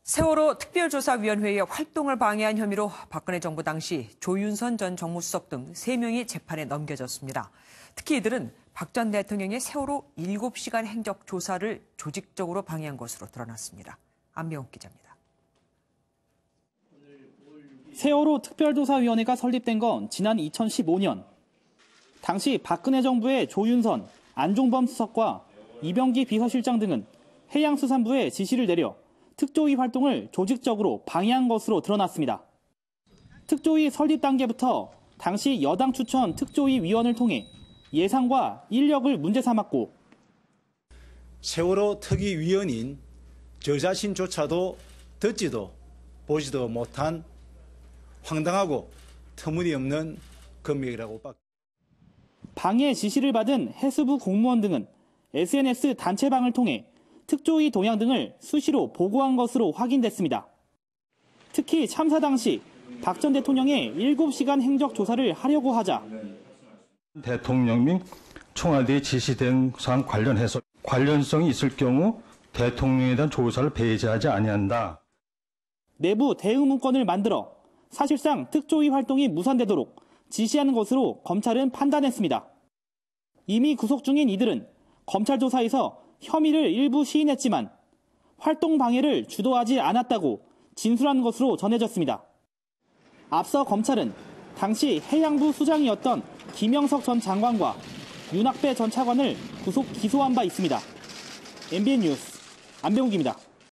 세월호 특별조사위원회의 활동을 방해한 혐의로 박근혜 정부 당시 조윤선 전 정무수석 등 3명이 재판에 넘겨졌습니다. 특히 이들은 박 전 대통령의 세월호 7시간 행적 조사를 조직적으로 방해한 것으로 드러났습니다. 안명욱 기자입니다. 세월호 특별조사위원회가 설립된 건 지난 2015년. 당시 박근혜 정부의 조윤선, 안종범 수석과 이병기 비서실장 등은 해양수산부에 지시를 내려 특조위 활동을 조직적으로 방해한 것으로 드러났습니다. 특조위 설립 단계부터 당시 여당 추천 특조위 위원을 통해 예산과 인력을 문제 삼았고 세월호 특위위원인 저 자신조차도 듣지도 보지도 못한 황당하고 터무니없는 금액이라고 방해 지시를 받은 해수부 공무원 등은 SNS 단체방을 통해 특조위 동향 등을 수시로 보고한 것으로 확인됐습니다. 특히 참사 당시 박 전 대통령의 7시간 행적 조사를 하려고 하자 대통령 및 청와대에 지시된 사항 관련해서 관련성이 있을 경우 대통령에 대한 조사를 배제하지 아니한다. 내부 대응 문건을 만들어 사실상 특조위 활동이 무산되도록 지시하는 것으로 검찰은 판단했습니다. 이미 구속 중인 이들은 검찰 조사에서 혐의를 일부 시인했지만 활동 방해를 주도하지 않았다고 진술한 것으로 전해졌습니다. 앞서 검찰은 당시 해양부 수장이었던 김영석 전 장관과 윤학배 전 차관을 구속 기소한 바 있습니다. MBN 뉴스 안병욱입니다.